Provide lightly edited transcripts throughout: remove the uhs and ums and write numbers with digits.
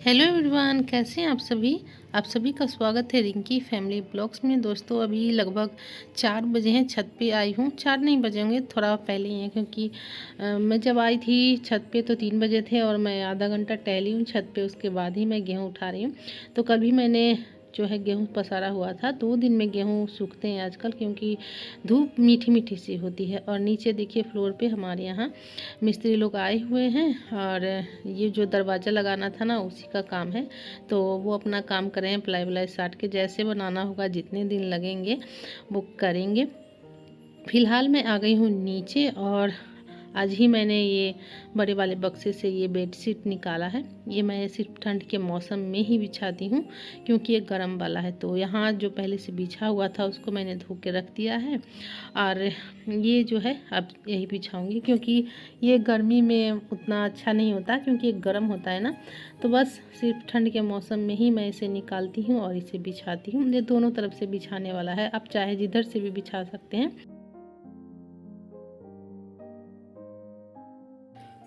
Hello everyone, कैसे हैं आप सभी का स्वागत है रिंकी फैमिली ब्लॉग्स में। दोस्तों अभी लगभग 4 बजे हैं, छत पे आई हूँ। 4 नहीं बजे होंगे, थोड़ा पहले ही है क्योंकि मैं जब आई थी छत पे तो 3 बजे थे और मैं आधा घंटा टहली हूँ छत पे। उसके बाद ही मैं गेहूँ उठा रही हूँ। तो कल भी मैंने जो है गेहूँ पसारा हुआ था। 2 दिन में गेहूँ सूखते हैं आजकल क्योंकि धूप मीठी मीठी सी होती है। और नीचे देखिए फ्लोर पे हमारे यहाँ मिस्त्री लोग आए हुए हैं और ये जो दरवाज़ा लगाना था ना उसी का काम है। तो वो अपना काम कर रहे हैं, प्लाई व्लाई साट के जैसे बनाना होगा, जितने दिन लगेंगे वो करेंगे। फ़िलहाल मैं आ गई हूँ नीचे और आज ही मैंने ये बड़े वाले बक्से से ये बेडशीट निकाला है। ये मैं सिर्फ ठंड के मौसम में ही बिछाती हूँ क्योंकि ये गर्म वाला है। तो यहाँ जो पहले से बिछा हुआ था उसको मैंने धो के रख दिया है और ये जो है अब यही बिछाऊंगी क्योंकि ये गर्मी में उतना अच्छा नहीं होता क्योंकि ये गर्म होता है ना। तो बस सिर्फ ठंड के मौसम में ही मैं इसे निकालती हूँ और इसे बिछाती हूँ। ये दोनों तरफ से बिछाने वाला है, आप चाहे जिधर से भी बिछा सकते हैं।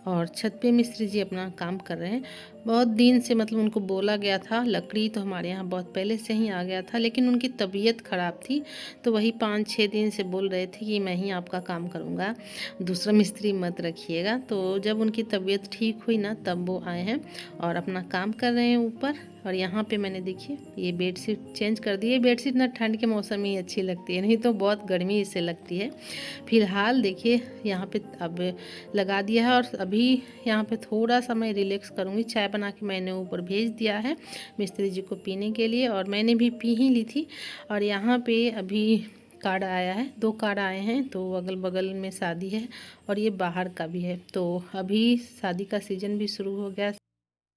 और छत पे मिस्त्री जी अपना काम कर रहे हैं। बहुत दिन से मतलब उनको बोला गया था, लकड़ी तो हमारे यहाँ बहुत पहले से ही आ गया था लेकिन उनकी तबीयत ख़राब थी। तो वही 5-6 दिन से बोल रहे थे कि मैं ही आपका काम करूँगा, दूसरा मिस्त्री मत रखिएगा। तो जब उनकी तबीयत ठीक हुई ना तब वो आए हैं और अपना काम कर रहे हैं ऊपर। और यहाँ पे मैंने देखिए ये बेडशीट चेंज कर दी है। बेडशीट ना ठंड के मौसम में ही अच्छी लगती है, नहीं तो बहुत गर्मी इससे लगती है। फिलहाल देखिए यहाँ पे अब लगा दिया है और अभी यहाँ पे थोड़ा सा मैं रिलैक्स करूँगी। चाय बना के मैंने ऊपर भेज दिया है मिस्त्री जी को पीने के लिए और मैंने भी पी ही ली थी। और यहाँ पे अभी कार्ड आया है, 2 कार्ड आए हैं। तो अगल बगल में शादी है और ये बाहर का भी है। तो अभी शादी का सीज़न भी शुरू हो गया,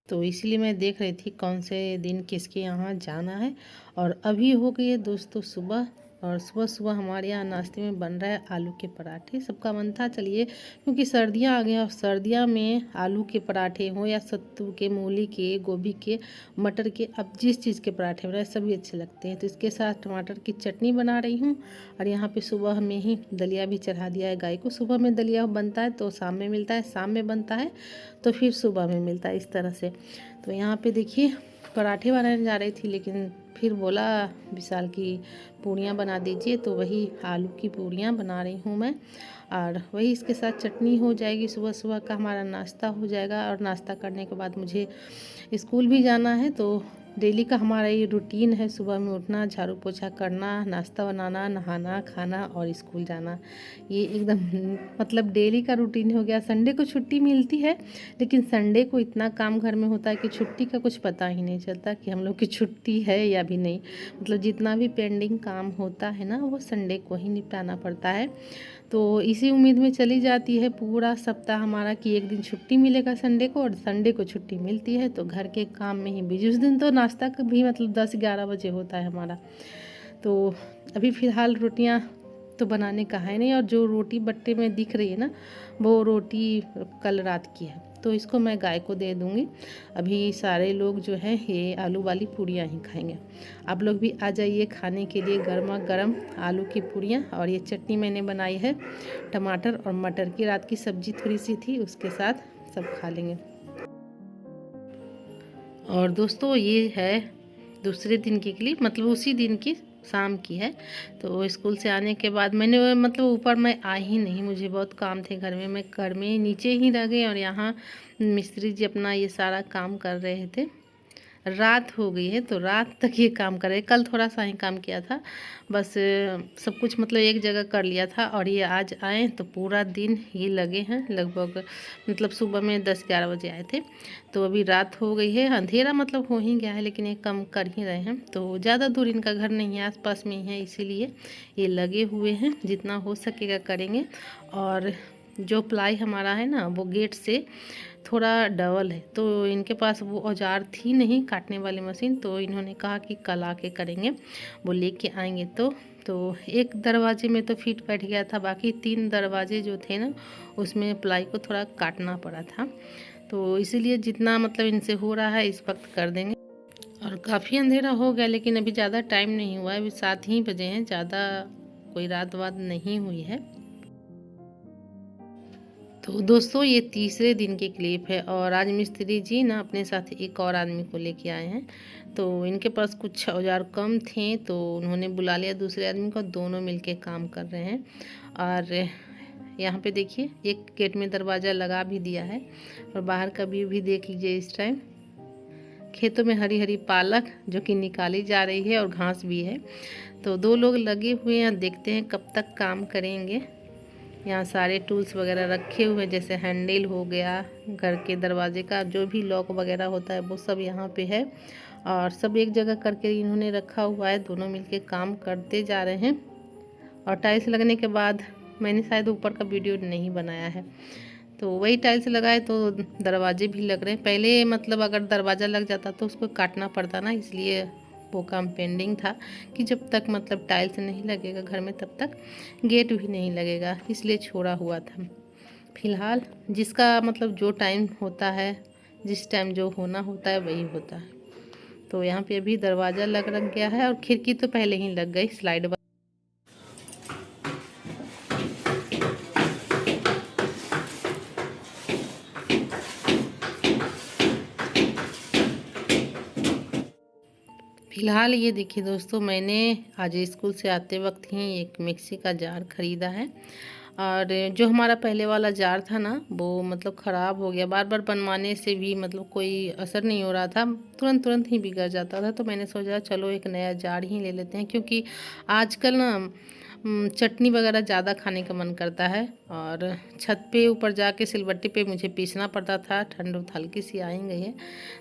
तो इसलिए मैं देख रही थी कौन से दिन किसके यहाँ जाना है। और अभी हो गई है दोस्तों सुबह, और सुबह सुबह हमारे यहाँ नाश्ते में बन रहा है आलू के पराठे। सबका मन था चलिए क्योंकि सर्दियाँ आ गई और सर्दियाँ में आलू के पराठे हों या सत्तू के, मूली के, गोभी के, मटर के, अब जिस चीज़ के पराठे बनाए सभी अच्छे लगते हैं। तो इसके साथ टमाटर की चटनी बना रही हूँ। और यहाँ पे सुबह में ही दलिया भी चढ़ा दिया है गाय को। सुबह में दलिया बनता है तो शाम में मिलता है, शाम में बनता है तो फिर सुबह में मिलता है, इस तरह से। तो यहाँ पे देखिए पराठे बनाने जा रही थी लेकिन फिर बोला विशाल की पूड़ियाँ बना दीजिए, तो वही आलू की पूड़ियाँ बना रही हूँ मैं। और वही इसके साथ चटनी हो जाएगी, सुबह सुबह का हमारा नाश्ता हो जाएगा। और नाश्ता करने के बाद मुझे स्कूल भी जाना है। तो डेली का हमारा ये रूटीन है, सुबह में उठना, झाड़ू पोछा करना, नाश्ता बनाना, नहाना, खाना और स्कूल जाना। ये एकदम मतलब डेली का रूटीन हो गया। संडे को छुट्टी मिलती है लेकिन संडे को इतना काम घर में होता है कि छुट्टी का कुछ पता ही नहीं चलता कि हम लोग की छुट्टी है या भी नहीं। मतलब जितना भी पेंडिंग काम होता है ना वो संडे को ही निपटाना पड़ता है। तो इसी उम्मीद में चली जाती है पूरा सप्ताह हमारा कि एक दिन छुट्टी मिलेगा संडे को, और संडे को छुट्टी मिलती है तो घर के काम में ही बिजी। उस दिन तो नाश्ता का भी मतलब 10-11 बजे होता है हमारा। तो अभी फ़िलहाल रोटियां तो बनाने का है नहीं, और जो रोटी बट्टे में दिख रही है ना वो रोटी कल रात की है तो इसको मैं गाय को दे दूँगी। अभी सारे लोग जो है ये आलू वाली पूड़ियाँ ही खाएंगे। आप लोग भी आ जाइए खाने के लिए गर्मा गर्म आलू की पूड़ियाँ। और ये चटनी मैंने बनाई है टमाटर और मटर की, रात की सब्जी थोड़ी सी थी उसके साथ सब खा लेंगे। और दोस्तों ये है दूसरे दिन की क्लिप, मतलब उसी दिन की शाम की है। तो स्कूल से आने के बाद मैंने मतलब ऊपर मैं आई ही नहीं, मुझे बहुत काम थे घर में, मैं घर में नीचे ही रह गई। और यहाँ मिस्त्री जी अपना ये सारा काम कर रहे थे। रात हो गई है तो रात तक ये काम कर रहे। कल थोड़ा सा ही काम किया था बस, सब कुछ मतलब एक जगह कर लिया था। और ये आज आए तो पूरा दिन ये लगे हैं, लगभग मतलब सुबह में 10-11 बजे आए थे। तो अभी रात हो गई है, अंधेरा मतलब हो ही गया है लेकिन ये कम कर ही रहे हैं। तो ज़्यादा दूर इनका घर नहीं है, आसपास में ही है, इसीलिए ये लगे हुए हैं, जितना हो सकेगा करेंगे। और जो प्लाई हमारा है ना वो गेट से थोड़ा डबल है, तो इनके पास वो औजार थी नहीं काटने वाली मशीन। तो इन्होंने कहा कि कल आके करेंगे, वो लेके आएंगे। तो एक दरवाजे में तो फिट बैठ गया था, बाकी 3 दरवाजे जो थे ना उसमें प्लाई को थोड़ा काटना पड़ा था। तो इसीलिए जितना मतलब इनसे हो रहा है इस वक्त कर देंगे। और काफ़ी अंधेरा हो गया लेकिन अभी ज़्यादा टाइम नहीं हुआ है, अभी 7 ही बजे हैं, ज़्यादा कोई रात वात नहीं हुई है। तो दोस्तों ये तीसरे दिन की क्लिप है और आज मिस्त्री जी ना अपने साथ एक और आदमी को लेके आए हैं। तो इनके पास कुछ औजार कम थे तो उन्होंने बुला लिया दूसरे आदमी को, दोनों मिलके काम कर रहे हैं। और यहाँ पे देखिए एक गेट में दरवाज़ा लगा भी दिया है और बाहर का व्यू भी देख लीजिए। इस टाइम खेतों में हरी हरी पालक जो कि निकाली जा रही है और घास भी है। तो दो लोग लगे हुए हैं, देखते हैं कब तक काम करेंगे। यहाँ सारे टूल्स वगैरह रखे हुए हैं, जैसे हैंडल हो गया, घर के दरवाजे का जो भी लॉक वगैरह होता है वो सब यहाँ पे है और सब एक जगह करके इन्होंने रखा हुआ है। दोनों मिलके काम करते जा रहे हैं। और टाइल्स लगने के बाद मैंने शायद ऊपर का वीडियो नहीं बनाया है, तो वही टाइल्स लगाए तो दरवाजे भी लग रहे हैं। पहले मतलब अगर दरवाज़ा लग जाता तो उसको काटना पड़ता ना, इसलिए वो काम पेंडिंग था कि जब तक मतलब टाइल्स नहीं लगेगा घर में तब तक गेट भी नहीं लगेगा, इसलिए छोड़ा हुआ था। फिलहाल जिसका मतलब जो टाइम होता है, जिस टाइम जो होना होता है वही होता है। तो यहाँ पे अभी दरवाज़ा लग गया है और खिड़की तो पहले ही लग गई स्लाइड। फ़िलहाल ये देखिए दोस्तों, मैंने आज स्कूल से आते वक्त ही एक मिक्सी का जार ख़रीदा है। और जो हमारा पहले वाला जार था ना वो मतलब ख़राब हो गया, बार बार बनवाने से भी मतलब कोई असर नहीं हो रहा था, तुरंत तुरंत ही बिगड़ जाता था। तो मैंने सोचा चलो एक नया जार ही ले लेते हैं, क्योंकि आजकल ना चटनी वगैरह ज़्यादा खाने का मन करता है। और छत पे ऊपर जाके सिलबट्टी पे मुझे पीसना पड़ता था, ठंड हल्की सी आई गई है,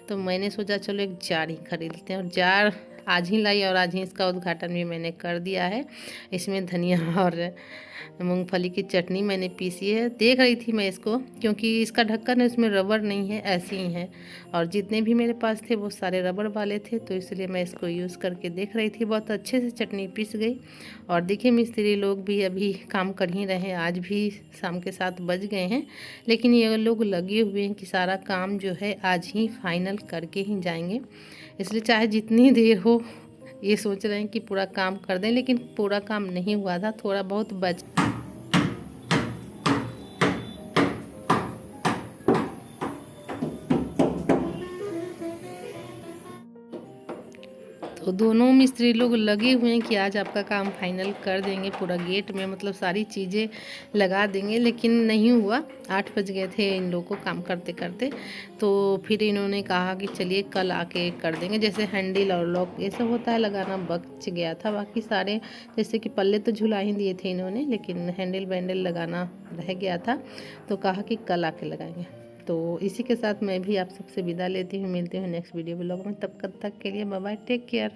तो मैंने सोचा चलो एक जार ही खरीद लेते हैं। और जार आज ही लाई और आज ही इसका उद्घाटन भी मैंने कर दिया है। इसमें धनिया और मूंगफली की चटनी मैंने पीसी है। देख रही थी मैं इसको, क्योंकि इसका ढक्कन है, इसमें रबड़ नहीं है, ऐसे ही है। और जितने भी मेरे पास थे वो सारे रबड़ वाले थे, तो इसलिए मैं इसको यूज़ करके देख रही थी। बहुत अच्छे से चटनी पीस गई। और देखिए मिस्त्री लोग भी अभी काम कर ही रहे हैं, आज भी शाम के 7 बज गए हैं, लेकिन ये लोग लगे हुए हैं कि सारा काम जो है आज ही फाइनल करके ही जाएंगे। इसलिए चाहे जितनी देर हो ये सोच रहे हैं कि पूरा काम कर दें, लेकिन पूरा काम नहीं हुआ था, थोड़ा बहुत बच। तो दोनों मिस्त्री लोग लगे हुए हैं कि आज आपका काम फाइनल कर देंगे, पूरा गेट में मतलब सारी चीज़ें लगा देंगे, लेकिन नहीं हुआ। 8 बज गए थे इन लोगों को काम करते करते। तो फिर इन्होंने कहा कि चलिए कल आके कर देंगे। जैसे हैंडल और लॉक ये सब होता है लगाना, बच गया था। बाकी सारे जैसे कि पल्ले तो झुला ही दिए थे इन्होंने, लेकिन हैंडल वैंडल लगाना रह गया था, तो कहा कि कल आके लगाएंगे। तो इसी के साथ मैं भी आप सबसे विदा लेती हूँ। मिलती हूँ नेक्स्ट वीडियो ब्लॉग में, तब तक के लिए बाय बाय, टेक केयर।